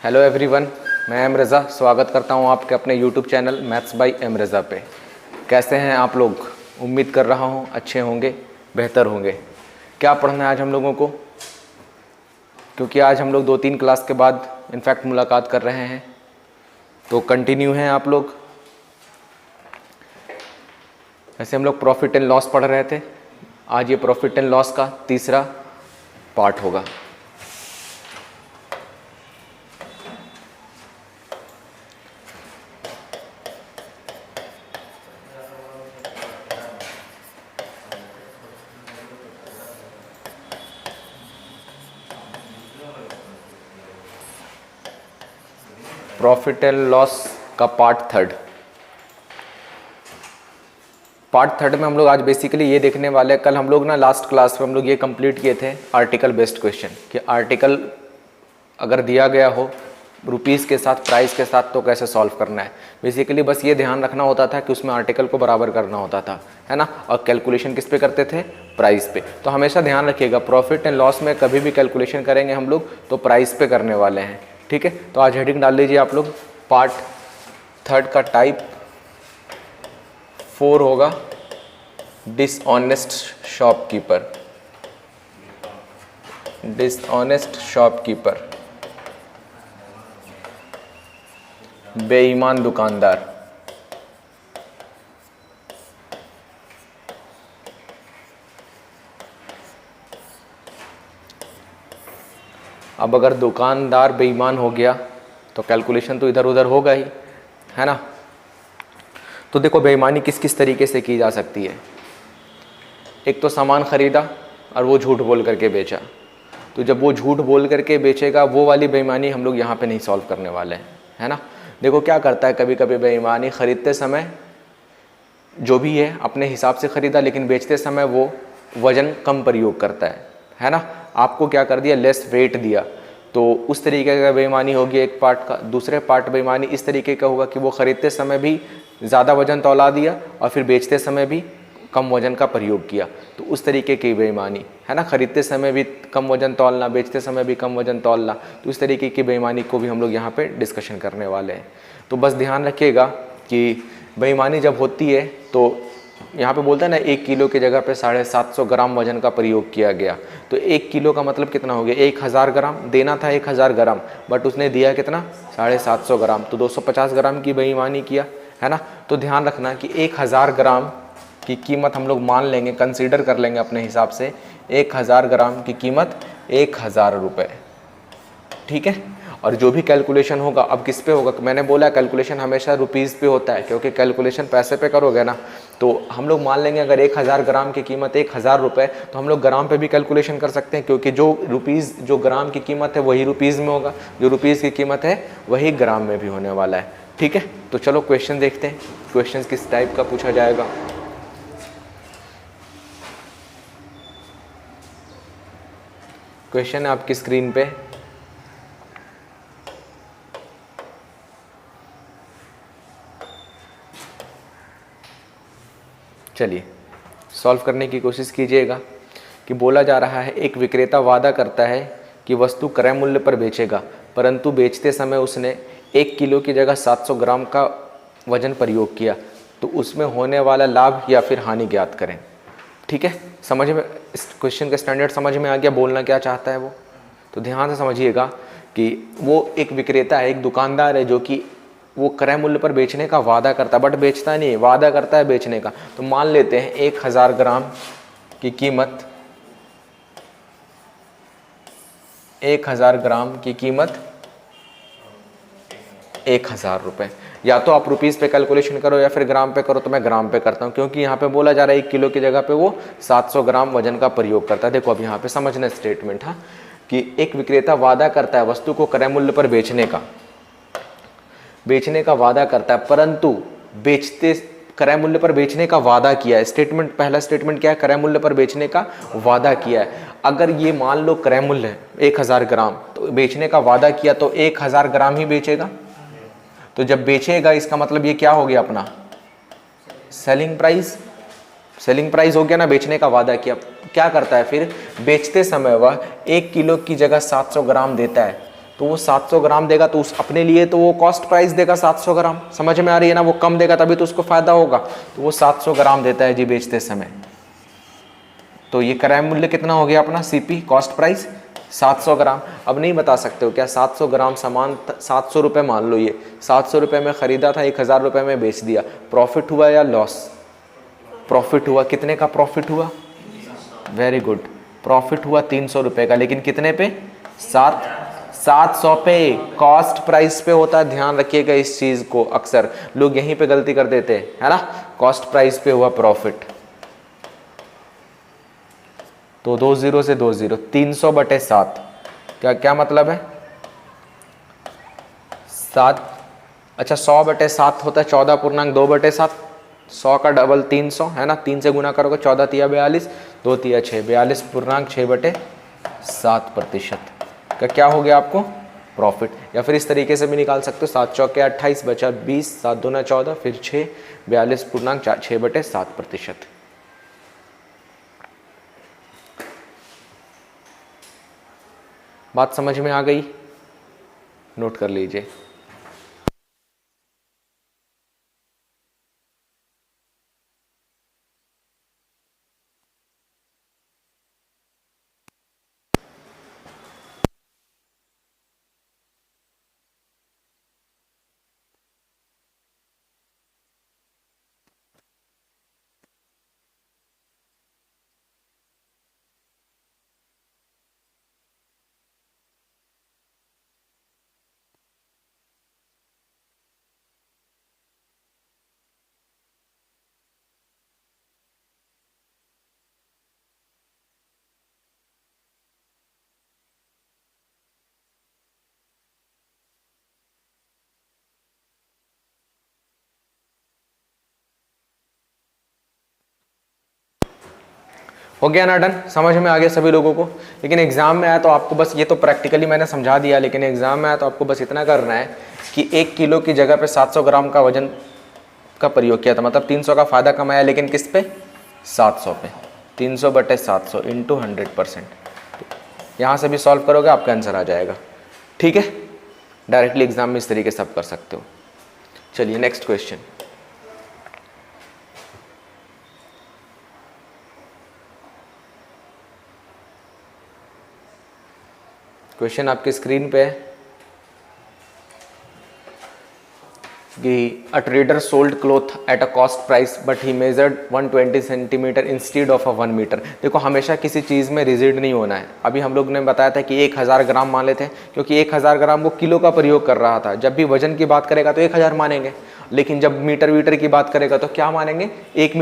Hello everyone, मैं एम रज़ा स्वागत करता हूं आपके अपने YouTube channel maths by M Raza पे। कैसे हैं आप लोग? उम्मीद कर रहा हूं अच्छे होंगे, बेहतर होंगे। क्या पढ़ना है आज हम लोगों को? क्योंकि आज हम लोग 2-3 क्लास के बाद इनफैक्ट मुलाकात कर रहे हैं, तो कंटिन्यू हैं आप लोग। ऐसे हम लोग प्रॉफिट एंड लॉस पढ़ रहे थे। आज ये प्रॉफिट एंड लॉस का तीसरा पार्ट होगा। प्रॉफिट एंड लॉस का पार्ट थर्ड में हम लोग आज बेसिकली ये देखने वाले हैं। कल हम लोग ना लास्ट क्लास में हम लोग ये कंप्लीट किए थे आर्टिकल बेस्ड क्वेश्चन, कि आर्टिकल अगर दिया गया हो रुपीज़ के साथ, प्राइस के साथ, तो कैसे सॉल्व करना है। बेसिकली बस ये ध्यान रखना होता था कि उसमें आर्टिकल को बराबर करना होता था, है ना। और कैलकुलेशन किस पे करते थे? प्राइस पे। तो हमेशा ध्यान रखिएगा, प्रॉफिट एंड लॉस में कभी भी कैलकुलेशन करेंगे हम लोग तो प्राइस पे करने वाले हैं, ठीक है। तो आज हेडिंग डाल लीजिए आप लोग, पार्ट थर्ड का टाइप 4 होगा डिसऑनेस्ट शॉपकीपर। डिसऑनेस्ट शॉपकीपर, बेईमान दुकानदार। अब अगर दुकानदार बेईमान हो गया तो कैलकुलेशन तो इधर उधर होगा ही, है ना। तो देखो बेईमानी किस किस तरीके से की जा सकती है। एक तो सामान खरीदा और वो झूठ बोल करके बेचा, तो जब वो झूठ बोल करके बेचेगा वो वाली बेईमानी हम लोग यहाँ पे नहीं सॉल्व करने वाले हैं, है ना। देखो क्या करता है, कभी कभी बेईमानी खरीदते समय जो भी है अपने हिसाब से खरीदा, लेकिन बेचते समय वो वजन कम प्रयोग करता है ना। आपको क्या कर दिया, लेस वेट दिया, तो उस तरीके का बेईमानी होगी एक पार्ट का। दूसरे पार्ट बेईमानी इस तरीके का होगा कि वो खरीदते समय भी ज़्यादा वजन तौला दिया और फिर बेचते समय भी कम वजन का प्रयोग किया, तो उस तरीके की बेईमानी, है ना। खरीदते समय भी कम वजन तौलना, बेचते समय भी कम वजन तौलना, तो इस तरीके की बेईमानी को भी हम लोग यहाँ पे डिस्कशन करने वाले हैं। तो बस ध्यान रखिएगा कि बेईमानी जब होती है तो यहाँ पे बोलते हैं ना 1 किलो की जगह पे 750 ग्राम वजन का प्रयोग किया गया, तो 1 किलो का मतलब कितना हो गया, 1000 ग्राम। देना था 1000 ग्राम, बट उसने दिया कितना, 750 ग्राम, तो 250 ग्राम की बेईमानी किया, है ना। तो ध्यान रखना कि 1000 ग्राम की कीमत हम लोग मान लेंगे, कंसीडर कर लेंगे अपने हिसाब से। 1000 ग्राम की कीमत 1000 रुपये, ठीक है। और जो भी कैलकुलेशन होगा, अब किस पे होगा, मैंने बोला कैलकुलेशन हमेशा रुपीज़ पे होता है, क्योंकि कैलकुलेशन पैसे पे करोगे ना, तो हम लोग मान लेंगे अगर 1000 ग्राम की कीमत 1000 रुपये, तो हम लोग ग्राम पे भी कैलकुलेशन कर सकते हैं, क्योंकि जो ग्राम की कीमत है वही रुपीज़ में होगा, जो रुपीज़ की कीमत है वही ग्राम में भी होने वाला है, ठीक है। तो चलो क्वेश्चन देखते हैं, क्वेश्चन किस टाइप का पूछा जाएगा। क्वेश्चन है आपकी स्क्रीन पे, चलिए सॉल्व करने की कोशिश कीजिएगा। कि बोला जा रहा है, एक विक्रेता वादा करता है कि वस्तु क्रय मूल्य पर बेचेगा, परंतु बेचते समय उसने 1 किलो की जगह 700 ग्राम का वजन प्रयोग किया, तो उसमें होने वाला लाभ या फिर हानि ज्ञात करें, ठीक है। समझ में, इस क्वेश्चन का स्टैंडर्ड समझ में आ गया, बोलना क्या चाहता है वो। तो ध्यान से समझिएगा कि वो एक विक्रेता है, एक दुकानदार है, जो कि वो क्रय मूल्य पर बेचने का वादा करता है, बट बेचता नहीं है, वादा करता है बेचने का। तो मान लेते हैं 1000 ग्राम की कीमत, 1000 ग्राम की कीमत 1000 रुपये। या तो आप रुपीज़ पे कैलकुलेशन करो या फिर ग्राम पे करो, तो मैं ग्राम पे करता हूँ, क्योंकि यहाँ पे बोला जा रहा है 1 किलो की जगह पे वो 700 ग्राम वजन का प्रयोग करता है। देखो अब यहाँ पे समझना स्टेटमेंट, हाँ, कि एक विक्रेता वादा करता है वस्तु को क्रय मूल्य पर बेचने का वादा करता है, परंतु क्रय मूल्य पर बेचने का वादा किया है। स्टेटमेंट, पहला स्टेटमेंट क्या है, क्रय मूल्य पर बेचने का वादा किया है। अगर ये मान लो क्रय मूल्य है 1000 ग्राम, तो बेचने का वादा किया तो 1000 ग्राम ही बेचेगा। तो जब बेचेगा इसका मतलब ये क्या हो गया, अपना सेलिंग प्राइस हो गया ना, बेचने का वादा किया। क्या करता है फिर, बेचते समय वह 1 किलो की जगह 700 ग्राम देता है, तो वो 700 ग्राम देगा, तो उस अपने लिए तो वो कॉस्ट प्राइस देगा 700 ग्राम, समझ में आ रही है ना, वो कम देगा तभी तो उसको फायदा होगा, तो वो 700 ग्राम देता है जी बेचते समय। तो ये क्रय मूल्य कितना हो गया अपना, सीपी कॉस्ट प्राइस 700 ग्राम। अब नहीं बता सकते हो क्या 700 ग्राम सामान 700 रुपये मान लो, ये 700 रुपये में ख़रीदा था, 1000 रुपये में बेच दिया, प्रॉफिट हुआ या लॉस? प्रॉफिट हुआ। कितने का प्रॉफिट हुआ? वेरी गुड, प्रॉफिट हुआ 300 रुपये का, लेकिन कितने पे? 700 पे। कॉस्ट प्राइस पे होता है, ध्यान रखिएगा इस चीज़ को, अक्सर लोग यहीं पे गलती कर देते हैं, है ना। कॉस्ट प्राइस पे हुआ प्रॉफिट, तो 2 0 से 2 0, 300/7 क्या क्या मतलब है? 7, अच्छा 100/7 होता है 14.2/7, 100 का डबल 300 है ना, 3 से गुना करोगे 14 तिया 42, 2 तिया 6, 42.6/7%। क्या हो गया आपको? प्रॉफिट। या फिर इस तरीके से भी निकाल सकते हो, 7 चौके 28 बचा 20, 7 दूना 14, फिर 6, 42.6/7%। बात समझ में आ गई? नोट कर लीजिए। हो गया ना डन? समझ में आ गया सभी लोगों को? लेकिन एग्जाम में आया तो आपको बस, ये तो प्रैक्टिकली मैंने समझा दिया, लेकिन एग्जाम में आया तो आपको बस इतना करना है कि 1 किलो की जगह पे 700 ग्राम का वजन का प्रयोग किया था, मतलब 300 का फायदा कमाया, लेकिन किस पे? 700 पे। 300/700 इंटू 100%। यहाँ से भी सॉल्व करोगे आपका आंसर आ जाएगा, ठीक है। डायरेक्टली एग्जाम में इस तरीके से आप कर सकते हो। चलिए नेक्स्ट क्वेश्चन। क्वेश्चन आपके स्क्रीन पे है कि a trader sold cloth at a cost price but he measured 120 centimetre instead of a 1 metre. देखो हमेशा किसी चीज़ में रिजिड नहीं होना है। अभी हम लोग ने बताया था कि 1000 ग्राम मान लेते हैं, क्योंकि 1000 ग्राम वो किलो का प्रयोग कर रहा था। जब भी वजन की बात करेगा तो 1000 मानेंगे, लेकिन जब मीटर वीटर की बात करेगा तो क्या मानेंगे? 1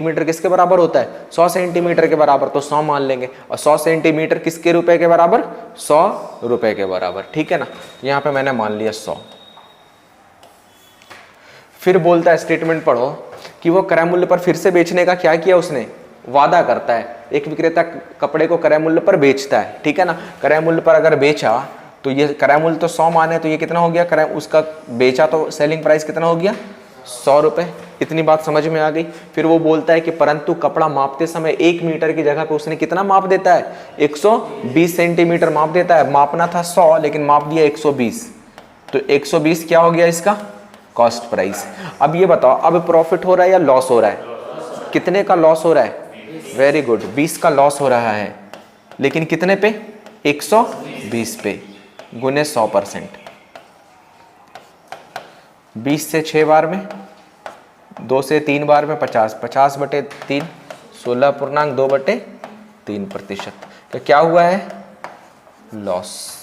मीटर किसके बराबर होता है? 100 सेंटीमीटर के बराबर, तो 100 मान लेंगे। और 100 सेंटीमीटर किसके रुपए के बराबर? 100 रुपए के बराबर, ठीक है ना। यहाँ पे मैंने मान लिया 100। फिर बोलता है, स्टेटमेंट पढ़ो, कि वो क्रय मूल्य पर फिर से बेचने का क्या किया उसने? वादा करता है। एक विक्रेता कपड़े को क्रय मूल्य पर बेचता है, ठीक है ना। क्रय मूल्य पर अगर बेचा तो ये क्रय मूल्य तो 100 माने, तो ये कितना हो गया? क्रय उसका बेचा तो सेलिंग प्राइस कितना हो गया? 100 रुपए। इतनी बात समझ में आ गई। फिर वो बोलता है कि परंतु कपड़ा मापते समय 1 मीटर की जगह पे उसने कितना माप देता है? 120 सेंटीमीटर माप देता है। मापना था 100 लेकिन माप दिया 120, तो 120 क्या हो गया इसका? Cost price. अब ये बताओ, अब प्रॉफिट हो रहा है या लॉस हो रहा है? कितने का लॉस हो रहा है? वेरी गुड, 20 का लॉस हो रहा है, लेकिन कितने पे? 120 पे, गुने 100%। 20 से 6 बार में, 2 से 3 बार में 50, 50/3, 16.2/3%। तो क्या हुआ है? लॉस।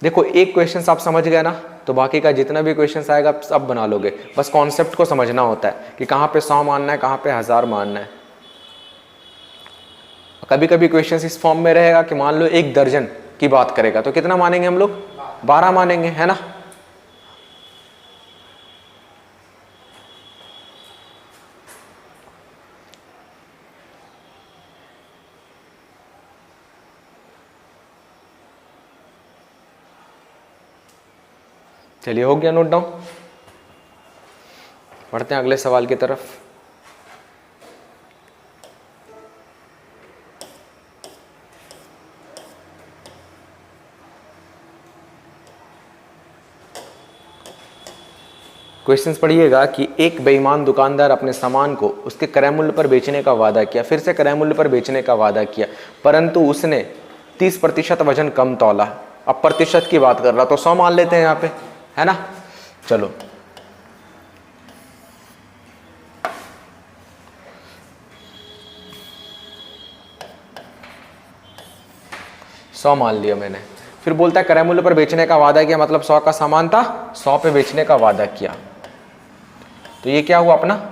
देखो एक क्वेश्चन आप समझ गए ना, तो बाकी का जितना भी क्वेश्चन आएगा आप सब बना लोगे। बस कॉन्सेप्ट को समझना होता है कि कहाँ पे 100 मानना है, कहाँ पे 1000 मानना है। कभी कभी क्वेश्चन इस फॉर्म में रहेगा कि मान लो 1 दर्जन की बात करेगा तो कितना मानेंगे हम लोग? 12 मानेंगे, है ना। चलिए हो गया नोट डाउन। बढ़ते हैं अगले सवाल की तरफ। क्वेश्चन पढ़िएगा कि एक बेईमान दुकानदार अपने सामान को उसके क्रय मूल्य पर बेचने का वादा किया, फिर से क्रय मूल्य पर बेचने का वादा किया, परंतु उसने 30% वजन कम तौला। अब प्रतिशत की बात कर रहा तो 100 मान लेते हैं यहाँ पे, है ना। चलो सौ मान लिया मैंने। फिर बोलता है क्रय मूल्य पर बेचने का वादा किया, मतलब 100 का सामान था, 100 पे बेचने का वादा किया, तो ये क्या हुआ अपना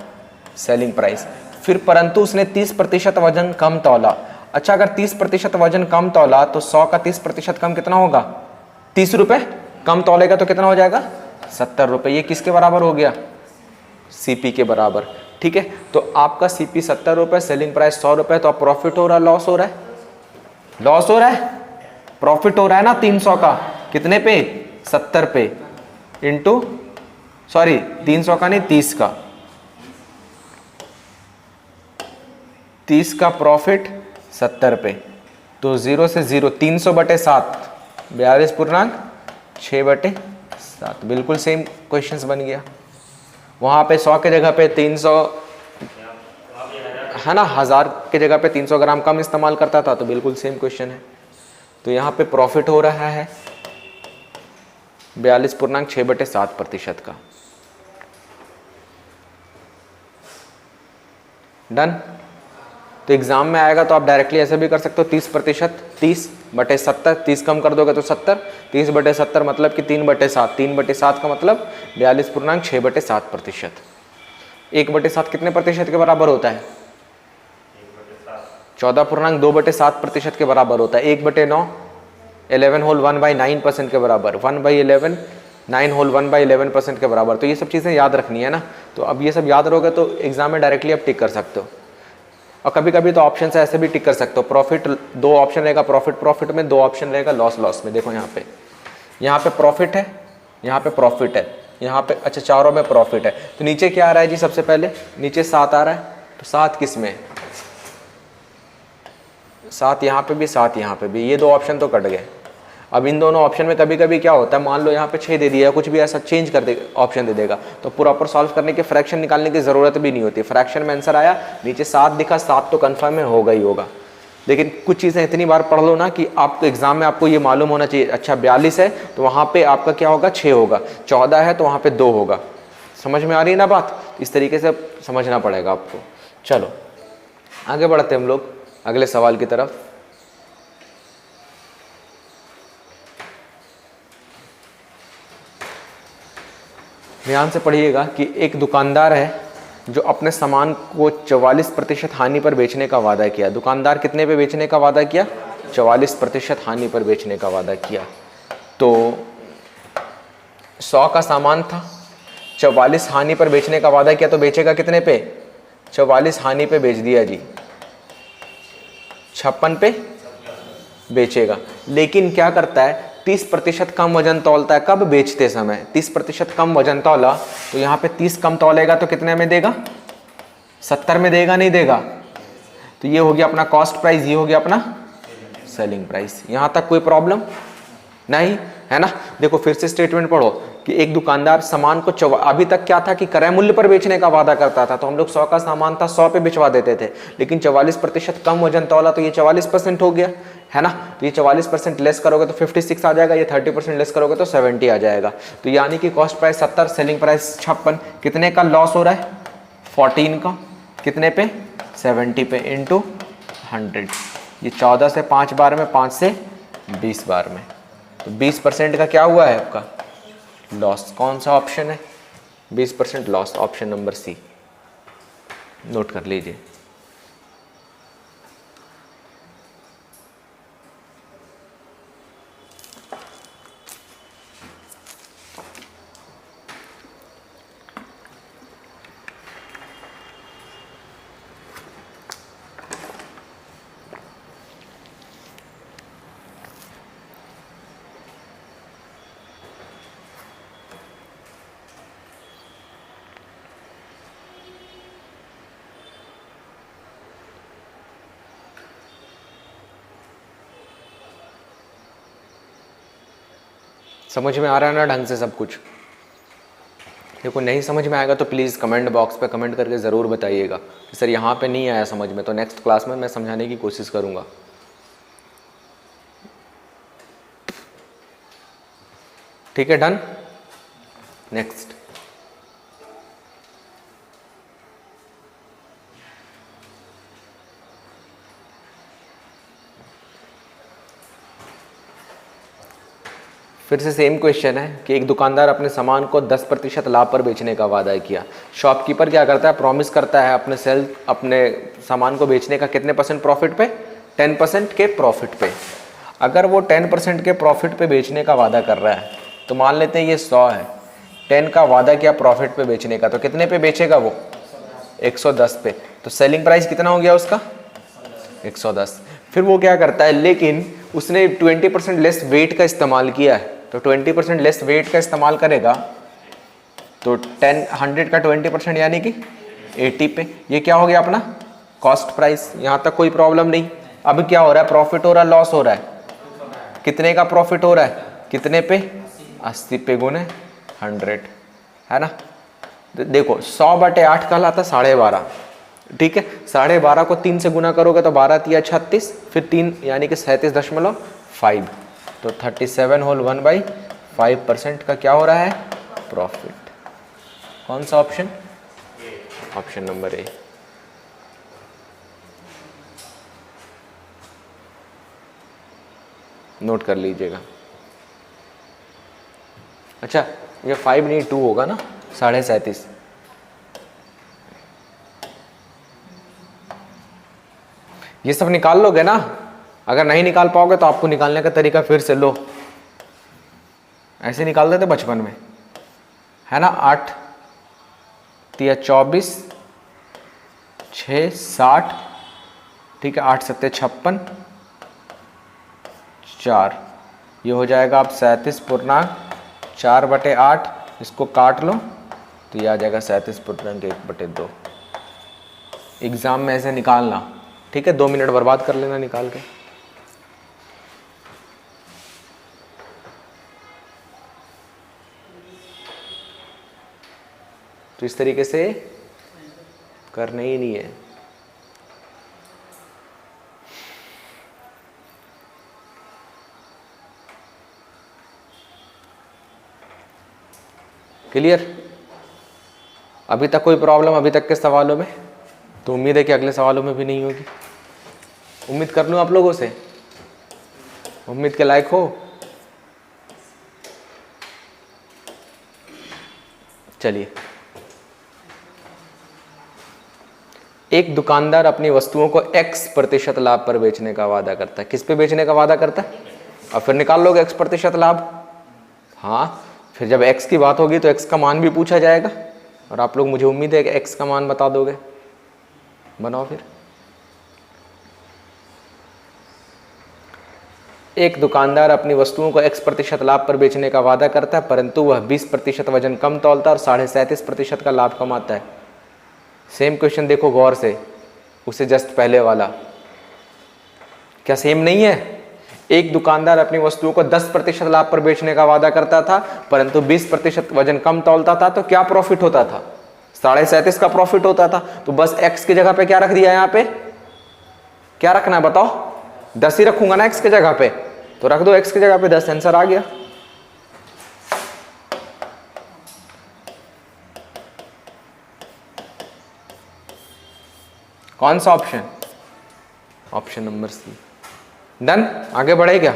सेलिंग प्राइस। फिर परंतु उसने 30% वजन कम तौला। अच्छा, अगर 30% वजन कम तौला तो 100 का 30% कम कितना होगा, 30 रुपये। कम तौलेगा तो कितना हो जाएगा, 70 रुपये। ये किसके बराबर हो गया, सीपी के बराबर। ठीक है, तो आपका सीपी 70 रुपये, सेलिंग प्राइस 100 रुपये, तो अब प्रॉफिट हो रहा है लॉस हो रहा है, लॉस हो रहा है, प्रॉफिट हो रहा है ना 300 का, कितने पे, 70 पे, इंटू सॉरी 300 का नहीं 30 का, 30 का प्रॉफिट 70 पे, तो 0 से 0, 300/7, 42.6/7, बिल्कुल सेम क्वेश्चंस बन गया। वहाँ पे 100 के जगह पे 300 है ना, 1000 के जगह पे 300 ग्राम कम इस्तेमाल करता था, तो बिल्कुल सेम क्वेश्चन है। तो यहाँ पे प्रॉफिट हो रहा है 42.6/7% का। डन। तो एग्जाम में आएगा तो आप डायरेक्टली ऐसे भी कर सकते हो, 30%, 30/70, 30 कम कर दोगे तो 70, 30/70 मतलब कि 3/7, 3/7 का मतलब 42.6/7%। 1/7 कितने प्रतिशत के बराबर होता है, 14.2/7% के बराबर होता है। 1/9, 11 होल 1/9% के बराबर, 1/11, 9 होल 1/11% के बराबर। तो ये सब चीज़ें याद रखनी है ना, तो अब ये सब याद रहोगे तो एग्जाम में डायरेक्टली आप टिक कर सकते हो। और कभी कभी तो ऑप्शन से ऐसे भी टिक कर सकते हो, प्रॉफिट 2 ऑप्शन रहेगा, प्रॉफिट में 2 ऑप्शन रहेगा, लॉस में। देखो यहाँ पे प्रॉफिट है, यहाँ पे प्रॉफिट है, यहाँ पे अच्छा चारों में प्रॉफिट है। तो नीचे क्या आ रहा है जी, सबसे पहले नीचे 7 आ रहा है, तो 7 किस में, 7 यहाँ पे भी, 7 यहाँ पे भी, ये 2 ऑप्शन तो कट गए। अब इन दोनों ऑप्शन में कभी कभी क्या होता है, मान लो यहाँ पे 6 दे दिया, कुछ भी ऐसा चेंज कर दे ऑप्शन दे देगा, तो प्रॉपर सॉल्व करने के फ्रैक्शन निकालने की ज़रूरत भी नहीं होती। फ्रैक्शन में आंसर आया, नीचे 7 दिखा, 7 तो कन्फर्म है, होगा ही होगा। लेकिन कुछ चीज़ें इतनी बार पढ़ लो ना कि आपको एग्जाम में आपको ये मालूम होना चाहिए, अच्छा 42 है तो वहाँ पर आपका क्या होगा, 6 होगा, 14 है तो वहाँ पर 2 होगा। समझ में आ रही है ना बात, इस तरीके से समझना पड़ेगा आपको। चलो आगे बढ़ते हम लोग अगले सवाल की तरफ। ध्यान से पढ़िएगा कि एक दुकानदार है जो अपने सामान को 44% हानि पर बेचने का वादा किया। दुकानदार कितने पे बेचने का वादा किया, 44% हानि पर बेचने का वादा किया। तो 100 का सामान था, 44 हानि पर बेचने का वादा किया, तो बेचेगा कितने पे, 44 हानि पे बेच दिया जी, 56 पे बेचेगा। लेकिन क्या करता है, 30% कम वजन तौलता है। कब, बेचते समय 30% कम वजन तौला, तो यहाँ पे 30 कम तौलेगा तो कितने में देगा, 70 में देगा, नहीं देगा। तो ये हो गया अपना कॉस्ट प्राइस, ये हो गया अपना सेलिंग प्राइस। यहाँ तक कोई प्रॉब्लम नहीं है ना। देखो फिर से स्टेटमेंट पढ़ो कि एक दुकानदार सामान को अभी तक क्या था कि क्रय मूल्य पर बेचने का वादा करता था, तो हम लोग 100 का सामान था 100 पे बिचवा देते थे, लेकिन 44% कम वजन तौला तो ये 44% हो गया, है ना। तो ये 44% लेस करोगे तो 56 आ जाएगा, ये 30% लेस करोगे तो 70 आ जाएगा। तो यानी कि कॉस्ट प्राइस 70, सेलिंग प्राइस 56, कितने का लॉस हो रहा है, 14 का, कितने पे, 70 पे, इंटू 100। ये 14 से 5 बार में, 5 से 20 बार में, तो 20% का क्या हुआ है आपका लॉस। कौन सा ऑप्शन है, 20% loss, option number C, note कर लीजिए। समझ में आ रहा है ना ढंग से सब कुछ। देखो नहीं समझ में आएगा तो प्लीज़ कमेंट बॉक्स पे कमेंट करके ज़रूर बताइएगा कि सर यहाँ पे नहीं आया समझ में, तो नेक्स्ट क्लास में मैं समझाने की कोशिश करूँगा। ठीक है, डन। नेक्स्ट, फिर से सेम क्वेश्चन है कि एक दुकानदार अपने सामान को 10% लाभ पर बेचने का वादा किया। शॉपकीपर क्या करता है, प्रॉमिस करता है अपने सामान को बेचने का कितने % प्रॉफिट पे, 10% के प्रॉफिट पे। अगर वो 10% के प्रॉफिट पे बेचने का वादा कर रहा है तो मान लेते हैं ये 100 है, 10 का वादा किया प्रॉफिट पे बेचने का, तो कितने पे बेचेगा वो, 110 पे। तो सेलिंग प्राइस कितना हो गया उसका, 110। फिर वो क्या करता है, लेकिन उसने 20% लेस वेट का इस्तेमाल किया है, तो 20% लेस वेट का इस्तेमाल करेगा तो 100 का 20% यानी कि 80 पे। ये क्या हो गया अपना कॉस्ट प्राइस, यहाँ तक कोई प्रॉब्लम नहीं। अब क्या हो रहा है, प्रॉफिट हो रहा है, लॉस हो रहा है, कितने का प्रॉफिट हो रहा है, कितने पे, 80 पे गुने 100, है ना। देखो 100/8 का लाता 12.5, ठीक है। 12.5 को 3 से गुना करोगे तो 12 तिया 36, फिर 3 यानी कि 37.5, तो 37 होल 1/5% का क्या हो रहा है, प्रॉफिट। कौन सा option, option number A. Note कर लीजिएगा। अच्छा ये 5 नहीं 2 होगा ना, 37.5। ये सब निकाल लोगे ना, अगर नहीं निकाल पाओगे तो आपको निकालने का तरीका फिर से लो, ऐसे निकाल देते बचपन में, है ना। 8 तिया 24, 6 60, ठीक है, 8 7 56, 4, ये हो जाएगा अब 37.4/8, इसको काट लो तो ये आ जाएगा 37.1/2। एग्जाम में ऐसे निकालना, ठीक है, 2 मिनट बर्बाद कर लेना निकाल के। तो इस तरीके से करना ही नहीं है। क्लियर, अभी तक कोई प्रॉब्लम अभी तक के सवालों में, तो उम्मीद है कि अगले सवालों में भी नहीं होगी। उम्मीद कर लूँ आप लोगों से, उम्मीद के लायक हो। चलिए, एक दुकानदार अपनी वस्तुओं को X% लाभ पर बेचने का वादा करता है। किस पे बेचने का वादा करता है, अब फिर निकाल लोगे X% लाभ। हाँ, फिर जब X की बात होगी तो X का मान भी पूछा जाएगा, और आप लोग, मुझे उम्मीद है कि X का मान बता दोगे। बनाओ फिर। एक दुकानदार अपनी वस्तुओं को X% लाभ पर बेचने का वादा करता है, परंतु वह 20% वजन कम तौलता है और 37.5% का लाभ कमाता है। सेम क्वेश्चन देखो गौर से, उससे जस्ट पहले वाला, क्या सेम नहीं है। एक दुकानदार अपनी वस्तुओं को 10% लाभ पर बेचने का वादा करता था, परंतु 20% वजन कम तौलता था, तो क्या प्रॉफिट होता था, 37.5 का प्रॉफिट होता था। तो बस X की जगह पे क्या रख दिया, यहाँ पे क्या रखना है बताओ, 10 ही रखूंगा ना X की जगह पे, तो रख दो X की जगह पे 10, आंसर आ गया। कौन सा option, option number C. Done, आगे बढ़े क्या।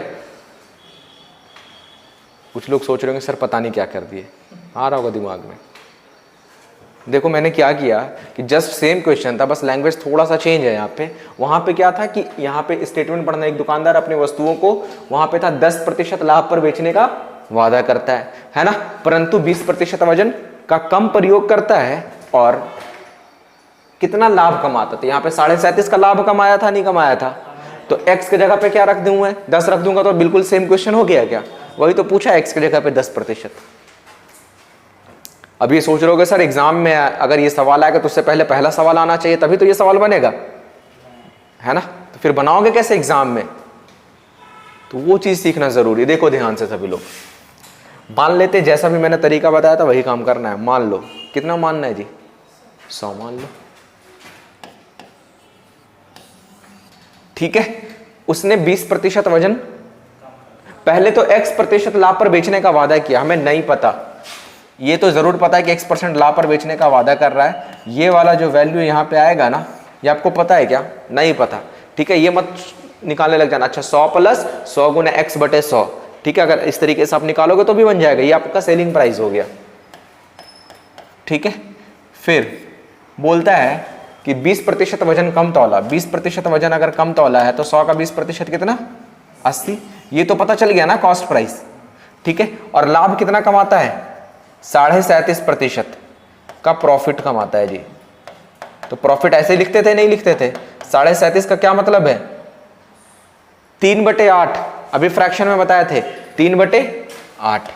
कुछ लोग सोच रहे होंगे सर पता नहीं क्या कर दिए, आ रहा होगा दिमाग में। देखो मैंने क्या किया कि जस्ट सेम क्वेश्चन था, बस लैंग्वेज थोड़ा सा चेंज है। यहाँ पे, वहां पे क्या था कि यहाँ पे स्टेटमेंट पढ़ना, एक दुकानदार अपनी वस्तुओं को, वहां पे था 10% लाभ पर बेचने का वादा करता है ना, परंतु 20% वजन का कम प्रयोग करता है और कितना लाभ कमाता था। यहाँ पे 37.5 का लाभ कमाया था, नहीं कमाया था, तो X की जगह पे क्या रख दूं मैं, 10 रख दूंगा तो बिल्कुल सेम क्वेश्चन हो गया क्या। वही तो पूछा, X की जगह पे 10%। अब ये सोच रहे होगे सर एग्जाम में अगर ये सवाल आएगा तो उससे पहले पहला सवाल आना चाहिए, तभी तो ये सवाल बनेगा, है ना। तो फिर बनाओगे कैसे एग्जाम में, तो वो चीज सीखना जरूरी है। देखो ध्यान से सभी लोग, मान लेते जैसा भी मैंने तरीका बताया था वही काम करना है। मान लो, कितना मानना है जी? 100 मान लो, ठीक है। उसने 20% वजन, पहले तो x% लाभ पर बेचने का वादा किया, हमें नहीं पता, ये तो जरूर पता है कि x% लाभ पर बेचने का वादा कर रहा है। ये वाला जो वैल्यू यहाँ पे आएगा ना, ये आपको पता है क्या? नहीं पता, ठीक है। ये मत निकालने लग जाना। अच्छा 100 प्लस 100 गुना x/100, ठीक है। अगर इस तरीके से आप निकालोगे तो भी बन जाएगा, ये आपका सेलिंग प्राइस हो गया, ठीक है। फिर बोलता है कि 20% वजन कम तौला, 20% वजन अगर कम तौला है तो 100 का 20% कितना? 80। ये तो पता चल गया ना कॉस्ट प्राइस, ठीक है। और लाभ कितना कमाता है? 37.5% का प्रॉफिट कमाता है जी। तो प्रॉफिट ऐसे लिखते थे, नहीं लिखते थे? 37.5 का क्या मतलब है? 3/8, अभी फ्रैक्शन में बताए थे 3/8।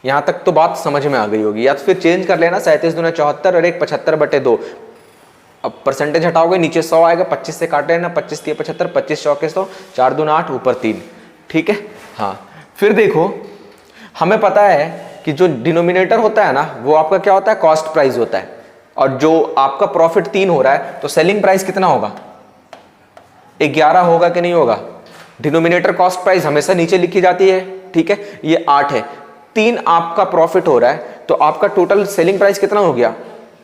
यहां तक तो बात समझ में आ गई होगी, या तो फिर चेंज कर लेना 37 दूना 74 और एक 75/2। अब परसेंटेज हटाओगे, नीचे 100 आएगा, 25 से काट लेना, 25 3 75, 25 चौके 100, 4 दूना 8, ऊपर 3, ठीक है। हाँ, फिर देखो हमें पता है कि जो डिनोमिनेटर होता है ना, वो आपका क्या होता है? कॉस्ट प्राइस होता है। और जो आपका प्रॉफिट 3 हो रहा है तो सेलिंग प्राइस कितना होगा? 11 होगा कि नहीं होगा? डिनोमिनेटर कॉस्ट प्राइस हमेशा नीचे लिखी जाती है, ठीक है। ये 8 है, 3 आपका प्रॉफिट हो रहा है, तो आपका टोटल सेलिंग प्राइस कितना हो गया?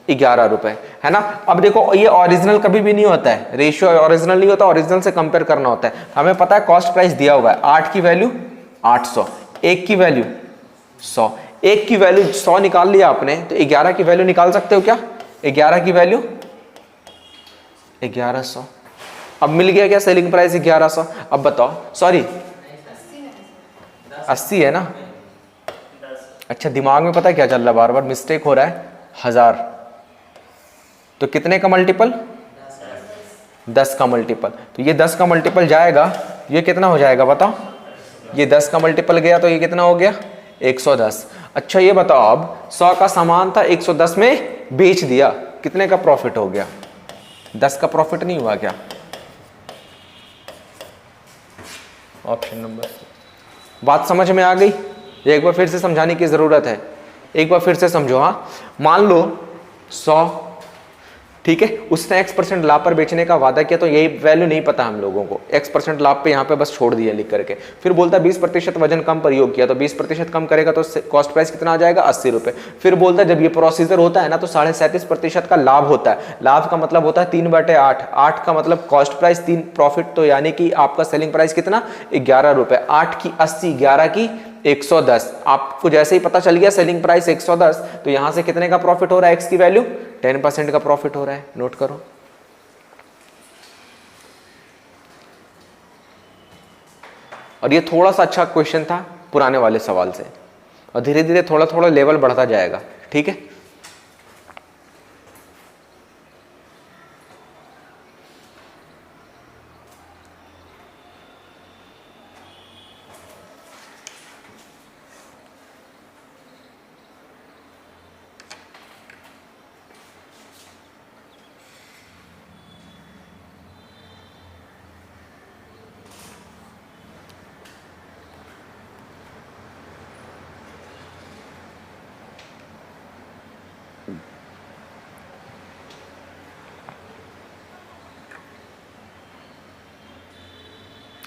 11 रुपए, है ना। अब देखो ये ओरिजिनल कभी भी नहीं होता है, रेशियो ओरिजिनल नहीं होता, ओरिजिनल से कंपेयर करना होता है। हमें पता है कॉस्ट प्राइस दिया हुआ है, 8 की वैल्यू 800, 1 की वैल्यू 100, 1 की वैल्यू 100 निकाल लिया आपने, तो 11 की वैल्यू निकाल सकते हो क्या? 11 की वैल्यू 1100। अब मिल गया क्या सेलिंग प्राइस? 1100। अब बताओ, सॉरी 80 है ना। अच्छा दिमाग में पता है क्या चल रहा है, बार बार मिस्टेक हो रहा है, 1000। तो कितने का मल्टीपल? 10 का मल्टीपल। तो ये 10 का मल्टीपल जाएगा, ये कितना हो जाएगा बताओ? ये 10 का मल्टीपल गया तो ये कितना हो गया? 110। अच्छा ये बताओ, अब 100 का सामान था, 110 में बेच दिया, कितने का प्रॉफिट हो गया? 10 का प्रॉफिट नहीं हुआ क्या? Option number. बात समझ में आ गई? एक बार फिर से समझाने की जरूरत है, एक बार फिर से समझो। हाँ, मान लो 100, ठीक है, उसने x% लाभ पर बेचने का वादा किया, तो यही वैल्यू नहीं पता हम लोगों को, x% लाभ पे यहाँ पे बस छोड़ दिया लिख करके। फिर बोलता है 20% वजन कम प्रयोग किया, तो 20% कम करेगा तो कॉस्ट प्राइस कितना आ जाएगा? 80 रुपये। फिर बोलता है जब ये प्रोसीजर होता है ना तो 37.5% का लाभ होता है। लाभ का मतलब होता है 3/8, 8 का मतलब कॉस्ट प्राइस, 3 प्रॉफिट, तो यानी कि आपका सेलिंग प्राइस कितना? 11 रुपये। 8 की 80, 11 की 110। आपको जैसे ही पता चल गया सेलिंग प्राइस 110, तो यहां से कितने का प्रॉफिट हो रहा है? x की वैल्यू 10% का प्रॉफिट हो रहा है, नोट करो। और ये थोड़ा सा अच्छा क्वेश्चन था पुराने वाले सवाल से, और धीरे धीरे थोड़ा थोड़ा लेवल बढ़ता जाएगा, ठीक है।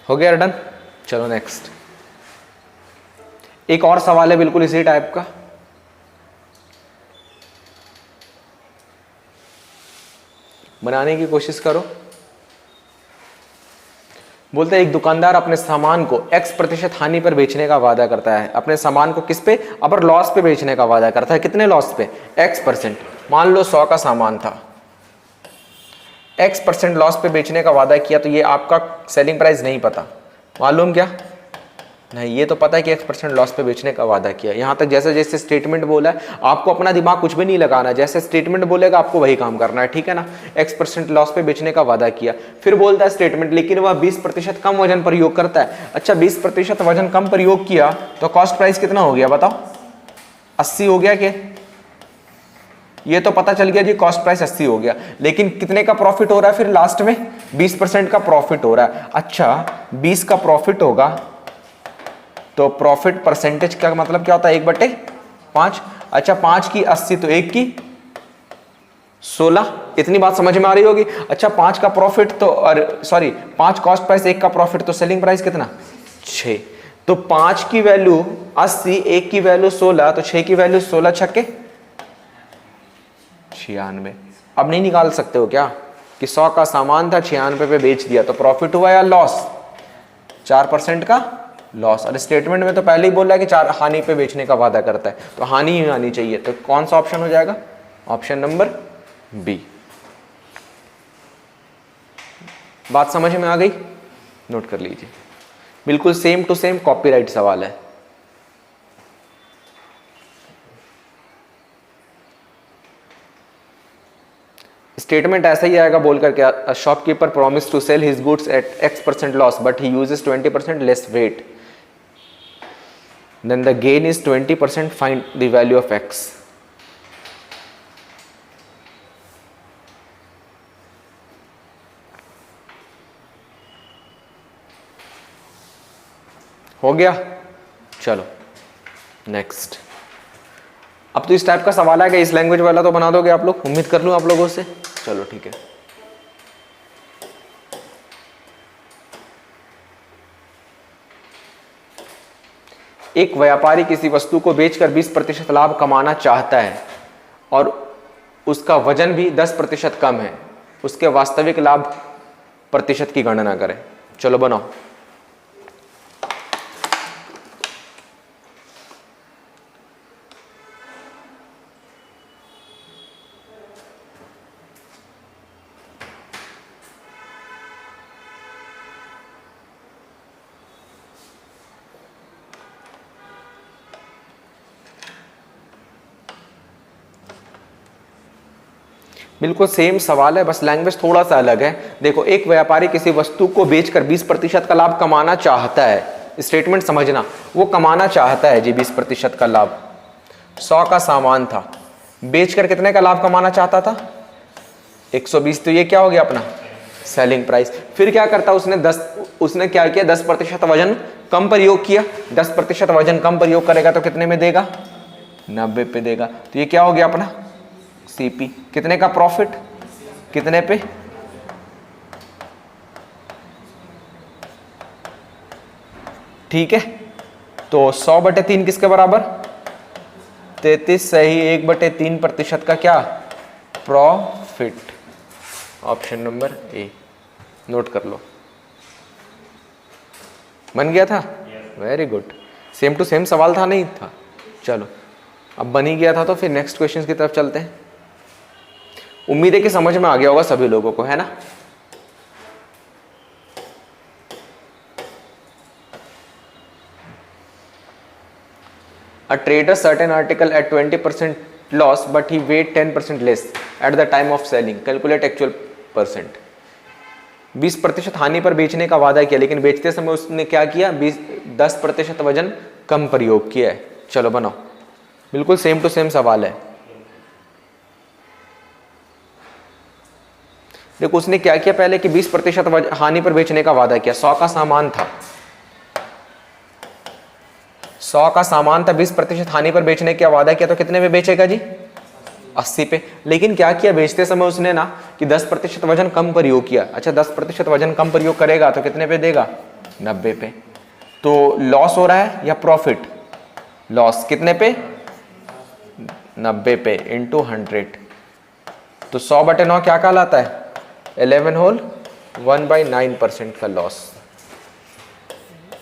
हो गया डन। चलो नेक्स्ट, एक और सवाल है बिल्कुल इसी टाइप का। बनाने की कोशिश करो। बोलते हैं एक दुकानदार अपने सामान को x% हानि पर बेचने का वादा करता है। अपने सामान को किस पे? अपर लॉस पे बेचने का वादा करता है। कितने लॉस पे? x%। मान लो 100 का सामान था, x% लॉस पे बेचने का वादा किया, तो ये आपका सेलिंग प्राइस नहीं पता, मालूम क्या? नहीं, ये तो पता है कि x% लॉस पे बेचने का वादा किया। यहां तक जैसे जैसे स्टेटमेंट बोला है, आपको अपना दिमाग कुछ भी नहीं लगाना, जैसे स्टेटमेंट बोलेगा आपको वही काम करना है, ठीक है ना। x% लॉस पे बेचने का वादा किया, फिर बोलता है स्टेटमेंट, लेकिन वह 20% कम वजन प्रयोग करता है। अच्छा 20% वजन कम प्रयोग किया तो कॉस्ट प्राइस कितना हो गया बताओ? 80 हो गया क्या? ये तो पता चल गया जी, कॉस्ट प्राइस 80 हो गया, लेकिन कितने का प्रॉफिट हो रहा है? फिर लास्ट में 20% का प्रॉफिट हो रहा है। अच्छा 20 का प्रॉफिट होगा तो प्रॉफिट परसेंटेज का मतलब क्या होता है, 1/5। अच्छा 5 की 80 तो 1 की 16, इतनी बात समझ में आ रही होगी। अच्छा 5 का प्रॉफिट तो, और सॉरी 5 कॉस्ट प्राइस, 1 का प्रॉफिट, तो सेलिंग प्राइस कितना 6। तो 5 की वैल्यू 80, 1 की वैल्यू 16, तो 6 की वैल्यू 16 छक्के 96। अब नहीं निकाल सकते हो क्या कि 100 का सामान था 96 पे बेच दिया, तो प्रॉफिट हुआ या लॉस, 4% का लॉस। और स्टेटमेंट में तो पहले ही बोल रहा है कि 4 हानि पे बेचने का वादा करता है, तो हानि ही आनी चाहिए। तो कौन सा ऑप्शन हो जाएगा, ऑप्शन नंबर बी। बात समझ में आ गई, नोट कर लीजिए। बिल्कुल सेम टू सेम कॉपीराइट सवाल है। स्टेटमेंट ऐसा ही आएगा बोल करके, a shopkeeper promise to sell his goods at X% loss but he uses 20% less weight, then the gain is 20%, find the value of X। हो गया, चलो नेक्स्ट। अब तो इस टाइप का सवाल आएगा, इस लैंग्वेज वाला तो बना दोगे आप लोग, उम्मीद कर लूं आप लोगों से। चलो ठीक है। एक व्यापारी किसी वस्तु को बेचकर 20% लाभ कमाना चाहता है और उसका वजन भी 10% कम है, उसके वास्तविक लाभ प्रतिशत की गणना करें। चलो बनाओ। बिल्कुल सेम सवाल है, बस लैंग्वेज थोड़ा सा अलग है। देखो, एक व्यापारी किसी वस्तु को बेचकर 20% का लाभ कमाना चाहता है। स्टेटमेंट समझना, वो कमाना चाहता है जी 20% का लाभ। 100 का सामान था, बेचकर कितने का लाभ कमाना चाहता था, 120। तो ये क्या हो गया अपना सेलिंग प्राइस। फिर क्या करता उसने क्या किया, 10% वजन कम प्रयोग किया। 10% वजन कम प्रयोग करेगा तो कितने में देगा, 90 पे देगा। तो ये क्या हो गया अपना सीपी। कितने का प्रॉफिट, कितने पे, ठीक है। तो 100/3 किसके बराबर, 33 सही, 1/3% का क्या profit. Option number A, note कर लो। बन गया था, very good. Same to same सवाल था, नहीं था। चलो अब बन ही गया था तो फिर नेक्स्ट क्वेश्चन की तरफ चलते हैं। उम्मीद है कि समझ में आ गया होगा सभी लोगों को, है ना। A trader certain article at 20% loss but he weighed 10% less at the time of selling. Calculate actual percent. 20% हानि पर बेचने का वादा किया, लेकिन बेचते समय उसने क्या किया, 10% वजन कम प्रयोग किया है। चलो बनाओ, बिल्कुल सेम टू सेम सवाल है। देखो उसने क्या किया पहले कि 20% हानि पर बेचने का वादा किया। 100 का सामान था, 100 का सामान था, 20% हानि पर बेचने का वादा किया, तो कितने में बेचेगा जी, 80 पे। लेकिन क्या किया, बेचते समय उसने ना कि 10% वजन कम प्रयोग किया। अच्छा 10% वजन कम प्रयोग करेगा तो कितने पे देगा, 90 पे। तो लॉस हो रहा है या प्रॉफिट, लॉस। कितने पे, 90 पे इंटू 100। तो 100/9 क्या कहलाता है, 11 होल 1/9% का लॉस।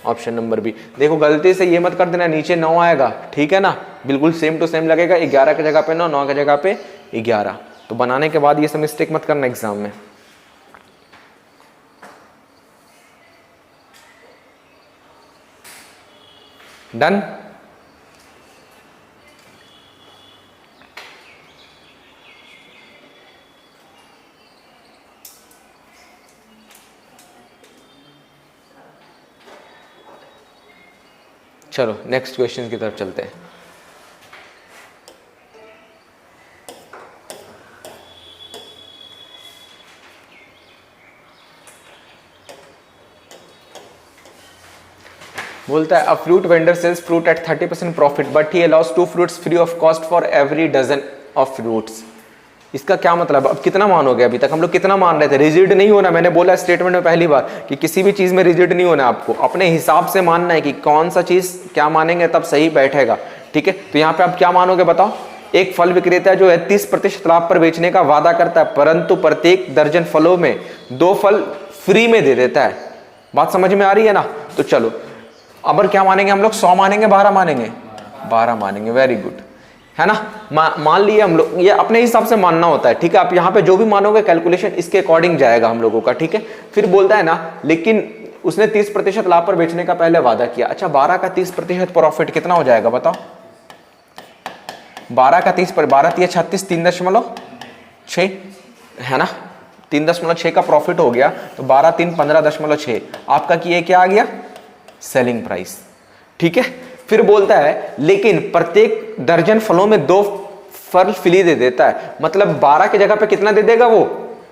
Option number B. देखो गलती से ये मत कर देना नीचे 9 आएगा, ठीक है ना, बिल्कुल सेम टू सेम लगेगा। 11 की जगह पे 9, 9 की जगह पे 11। तो बनाने के बाद ये सब मिस्टेक मत करना एग्जाम में। डन। चलो नेक्स्ट क्वेश्चन की तरफ चलते हैं। बोलता है a fruit vendor sells fruit at 30% profit but he allows 2 fruits free of cost for every dozen of fruits. इसका क्या मतलब? अब कितना मानोगे? अभी तक हम लोग कितना मान रहे थे? रिजिड नहीं होना, मैंने बोला स्टेटमेंट में पहली बार कि किसी भी चीज में रिजिड नहीं होना, आपको अपने हिसाब से मानना है कि कौन सा चीज क्या मानेंगे तब सही बैठेगा। ठीक है, तो यहाँ पे आप क्या मानोगे बताओ? एक फल विक्रेता जो है 30% लाभ पर बेचने का वादा करता है परंतु प्रत्येक दर्जन फलों में 2 फल फ्री में दे देता है। बात समझ में आ रही है ना? तो चलो अब क्या मानेंगे हम लोग? 100 मानेंगे, 12 मानेंगे? 12 मानेंगे। वेरी गुड, है ना? मान लिए हम लोग, ये अपने हिसाब से मानना होता है। ठीक है, आप यहाँ पे जो भी मानोगे कैलकुलेशन इसके अकॉर्डिंग जाएगा हम लोगों का। ठीक है, फिर बोलता है ना लेकिन उसने 30% लाभ पर बेचने का पहले वादा किया। अच्छा, 12 का 30% प्रॉफिट कितना हो जाएगा बताओ? 12 का 30 पर 12 3 36, 3.6 है ना? 3.6 का प्रॉफिट हो गया, तो 12 3 15.6 आपका कि ये क्या आ गया? Selling price. ठीक है, फिर बोलता है लेकिन प्रत्येक दर्जन फलों में 2 फल फ्री दे देता है। मतलब 12 की जगह पे कितना दे देगा वो?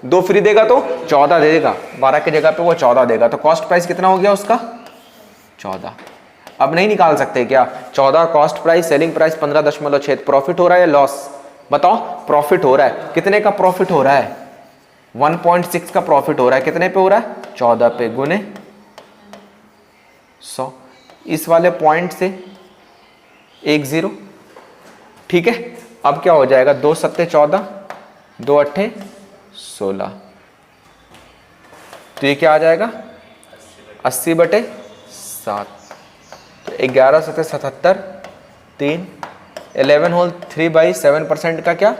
2 फ्री देगा तो 14 दे देगा। 12 की जगह पे वो 14 देगा, तो कॉस्ट प्राइस कितना हो गया उसका? 14। अब नहीं निकाल सकते क्या? 14 cost price, selling price 15.6। Profit हो रहा है या लॉस? बताओ। प्रॉफिट हो रहा है। कितने का प्रॉफिट हो रहा है? 1.6 का प्रॉफिट हो रहा है। कितने पे हो रहा है? 14 पे, गुने 100। इस वाले पॉइंट से 10। ठीक है, अब क्या हो जाएगा? 2 7 14, 2 8 16, तो ये क्या आ जाएगा? 80/7। तो 11 7 77, 3 11 होल 3/7% का क्या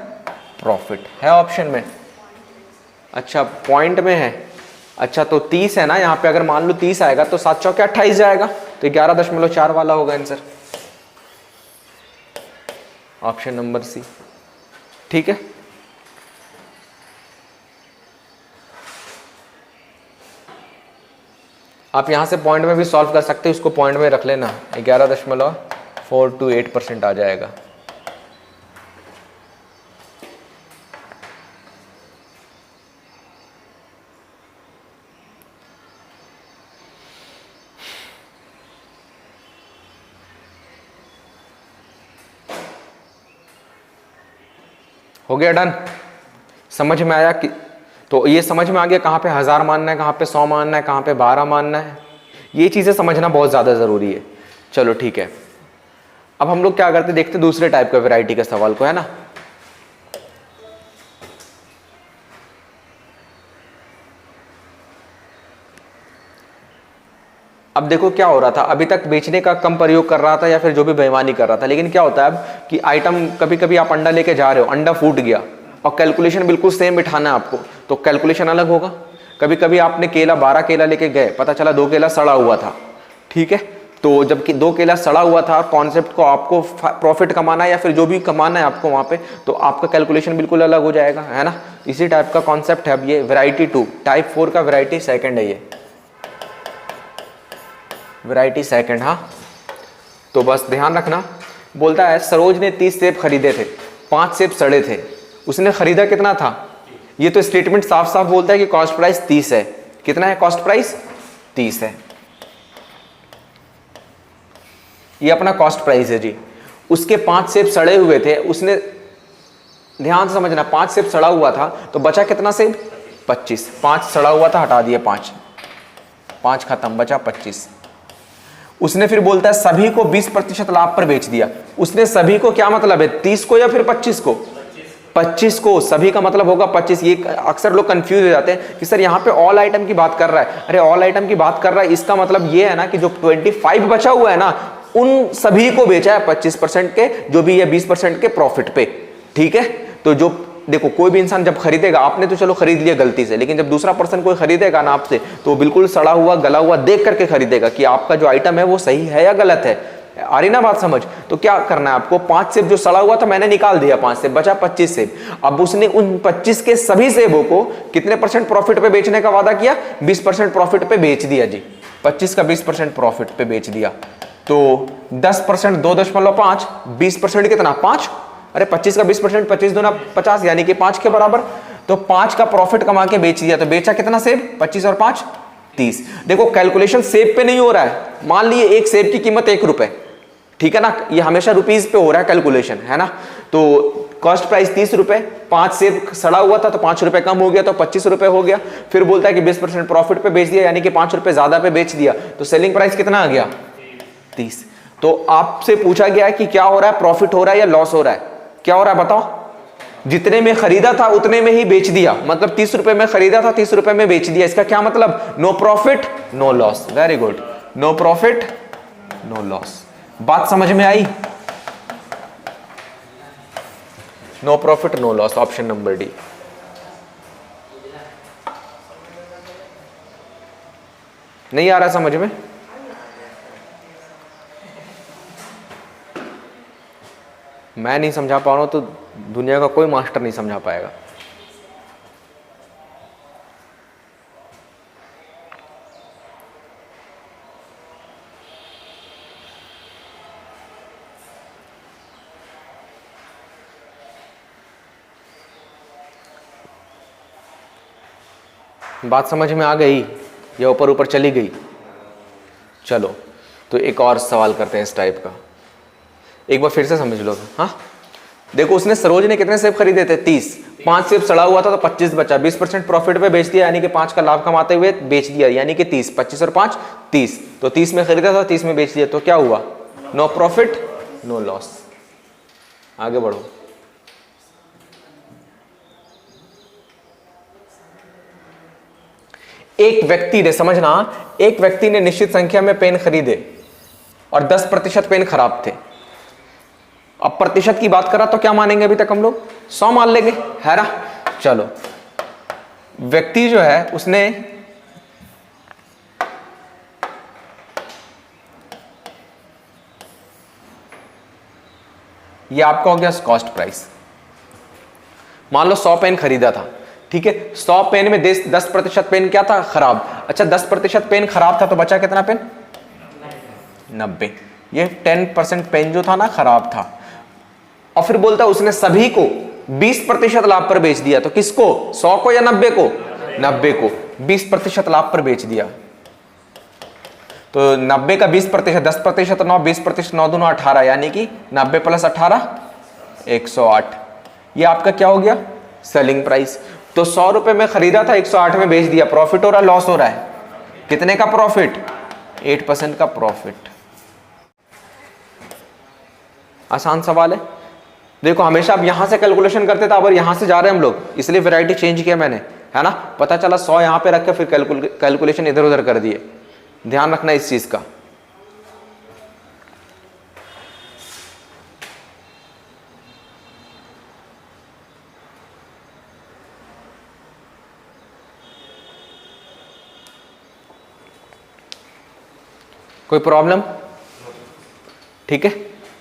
प्रॉफिट है ऑप्शन में? अच्छा, पॉइंट में है। अच्छा, तो 30 है ना यहाँ पे, अगर मान लो 30 आएगा तो 7 चौके 28 जाएगा, तो 11.4 वाला होगा आंसर, ऑप्शन नंबर सी। ठीक है, आप यहां से पॉइंट में भी सॉल्व कर सकते हो, इसको पॉइंट में रख लेना। 11.428% आ जाएगा। हो गया डन? समझ में आया कि? तो ये समझ में आ गया कहाँ पे 1000 मानना है, कहाँ पे 100 मानना है, कहाँ पे 12 मानना है। ये चीज़ें समझना बहुत ज़्यादा ज़रूरी है। चलो ठीक है, अब हम लोग क्या करते, देखते दूसरे टाइप का वैरायटी का सवाल को, है ना। अब देखो क्या हो रहा था, अभी तक बेचने का कम प्रयोग कर रहा था या फिर जो भी बेईमानी कर रहा था, लेकिन क्या होता है अब कि आइटम, कभी कभी आप अंडा लेके जा रहे हो, अंडा फूट गया और कैलकुलेशन बिल्कुल सेम बिठाना है आपको, तो कैलकुलेशन अलग होगा। कभी कभी आपने केला 12 केला लेके गए, पता चला 2 केला सड़ा हुआ था। ठीक है, तो जबकि 2 केला सड़ा हुआ था, कॉन्सेप्ट को आपको प्रॉफिट कमाना है या फिर जो भी कमाना है आपको वहां पे, तो आपका कैलकुलेशन बिल्कुल अलग हो जाएगा, है ना। इसी टाइप का कॉन्सेप्ट है। अब ये वैरायटी 2, टाइप 4 का वैरायटी सेकंड है, ये वैरायटी सेकंड। हाँ, तो बस ध्यान रखना। बोलता है सरोज ने 30 सेब खरीदे थे, 5 सेब सड़े थे, उसने खरीदा कितना था? ये तो स्टेटमेंट साफ साफ बोलता है कि कॉस्ट प्राइस 30 है। कितना है कॉस्ट प्राइस? 30 है। ये अपना कॉस्ट प्राइस है जी। उसके 5 सेब सड़े हुए थे, उसने, ध्यान से समझना, 5 सेब सड़ा हुआ था तो बचा कितना सेब? 25। 5 सड़ा हुआ था, हटा दिया 5 खत्म, बचा 25। उसने फिर बोलता है सभी को 20% लाभ पर बेच दिया। उसने सभी को क्या मतलब है, 30 को या फिर 25 को? 25 को। सभी का मतलब होगा 25। ये अक्सर लोग कंफ्यूज हो जाते हैं कि सर यहाँ पे ऑल आइटम की बात कर रहा है। अरे ऑल आइटम की बात कर रहा है, इसका मतलब ये है ना कि जो 25 बचा हुआ है ना, उन सभी को बेचा है 25% के, जो भी है 20% के प्रॉफिट पे। ठीक है, तो जो देखो कोई भी इंसान जब खरीदेगा, आपने तो चलो खरीद लिया गलती से, लेकिन जब दूसरा पर्सन कोई खरीदेगा ना आपसे, तो बिल्कुल सड़ा हुआ गला हुआ देख करके खरीदेगा कि आपका जो आइटम है वो सही है या गलत है। आ रही ना बात समझ? तो क्या करना है आपको, 5 सेब जो सड़ा हुआ था मैंने निकाल दिया, 5 सेब बचा 25 सेब। अब उसने उन 25 के सभी सेबों को कितने % प्रॉफिट पे बेचने का वादा किया? 20% प्रॉफिट पे बेच दिया जी। 25 का 20% प्रॉफिट पे बेच दिया, तो 10% 2.5, 20% कितना? 5। अरे 25 का 20%, 25 दूना 50, यानी कि 5 के बराबर। तो 5 का प्रॉफिट कमा के बेच दिया, तो बेचा कितना सेब? 25 और 5 30। देखो कैलकुलेशन सेब पे नहीं हो रहा है, मान लिए एक सेब की कीमत 1 रुपए, ठीक है ना, ये हमेशा रुपीज पे हो रहा है कैलकुलेशन, है ना। तो कॉस्ट प्राइस 30 रुपए, 5 सेब सड़ा हुआ था तो 5 रुपए कम हो गया तो 25 रुपए हो गया। फिर बोलता है कि 20% प्रॉफिट पे बेच दिया, यानी कि 5 रुपए ज्यादा पे बेच दिया, तो सेलिंग प्राइस कितना आ गया 30। तो आपसे पूछा गया है कि क्या हो रहा है, प्रॉफिट हो रहा है या लॉस हो रहा है, क्या हो रहा है बताओ। जितने में खरीदा था उतने में ही बेच दिया, मतलब 30 रुपए में खरीदा था 30 रुपए में बेच दिया, इसका क्या मतलब, no profit no loss. Very good, no profit no loss. बात समझ में आई, no profit no loss, option number D. नहीं आ रहा समझ में, मैं नहीं समझा पा रहा हूं तो दुनिया का कोई मास्टर नहीं समझा पाएगा। बात समझ में आ गई या ऊपर ऊपर चली गई। चलो तो एक और सवाल करते हैं इस टाइप का, एक बार फिर से समझ लो। हाँ देखो, उसने सरोज ने कितने सेब खरीदे थे 30, 5 सेब सड़ा हुआ था तो 25 बचा, 20% प्रॉफिट पे बेच दिया, यानी कि 5 का लाभ कमाते हुए बेच दिया, यानी कि 30, 25 और 5 30, तो 30 में खरीदा था 30 में बेच दिया, तो क्या हुआ, नो प्रॉफिट नो लॉस। आगे बढ़ो। एक व्यक्ति ने, समझना, एक व्यक्ति ने निश्चित संख्या में पेन खरीदे और 10% पेन खराब थे। अब प्रतिशत की बात करा तो क्या मानेंगे, अभी तक हम लोग 100 मान लेंगे, है ना। चलो, व्यक्ति जो है उसने ये आपका हो गया कॉस्ट प्राइस। मान लो 100 पेन खरीदा था, ठीक है, 100 पेन में 10% पेन क्या था, खराब। अच्छा 10% पेन खराब था तो बचा कितना पेन, 90। ये 10% पेन जो था ना खराब था। और फिर बोलता है उसने सभी को 20% लाभ पर बेच दिया, तो किसको, 100 को या 90 को, 90 को 20% लाभ पर बेच दिया। तो 90 का 20%, 10% 9, 20% 9 दूना 18, यानी कि 90 + 18 108। ये आपका क्या हो गया, सेलिंग प्राइस। तो 100 रुपए में खरीदा था, 108 में बेच दिया, प्रॉफिट हो रहा है लॉस हो रहा है, कितने का प्रॉफिट, 8% का प्रॉफिट। आसान सवाल है। देखो हमेशा आप यहां से कैलकुलेशन करते थे, अब यहां से जा रहे हैं हम लोग, इसलिए वैरायटी चेंज किया मैंने, है ना। पता चला 100 यहां पे रख के फिर कैलकुलेशन इधर उधर कर दिए, ध्यान रखना इस चीज का। कोई प्रॉब्लम, ठीक है।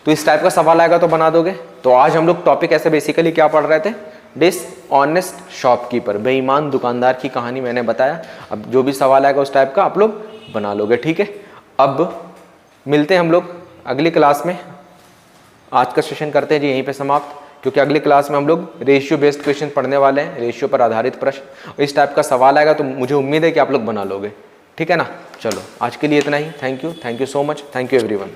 तो इस टाइप का सवाल आएगा तो बना दोगे। तो आज हम लोग टॉपिक ऐसे बेसिकली क्या पढ़ रहे थे, डिसऑनेस्ट शॉपकीपर, बेईमान दुकानदार की कहानी मैंने बताया। अब जो भी सवाल आएगा उस टाइप का आप लोग बना लोगे, ठीक है। अब मिलते हैं हम लोग अगली क्लास में। आज का सेशन करते हैं जी यहीं पे समाप्त, क्योंकि अगली क्लास में हम लोग रेशियो बेस्ड क्वेश्चन पढ़ने वाले हैं, रेशियो पर आधारित प्रश्न। इस टाइप का सवाल आएगा तो मुझे उम्मीद है कि आप लोग बना लोगे, ठीक है ना। चलो आज के लिए इतना ही, thank you so much, thank you everyone.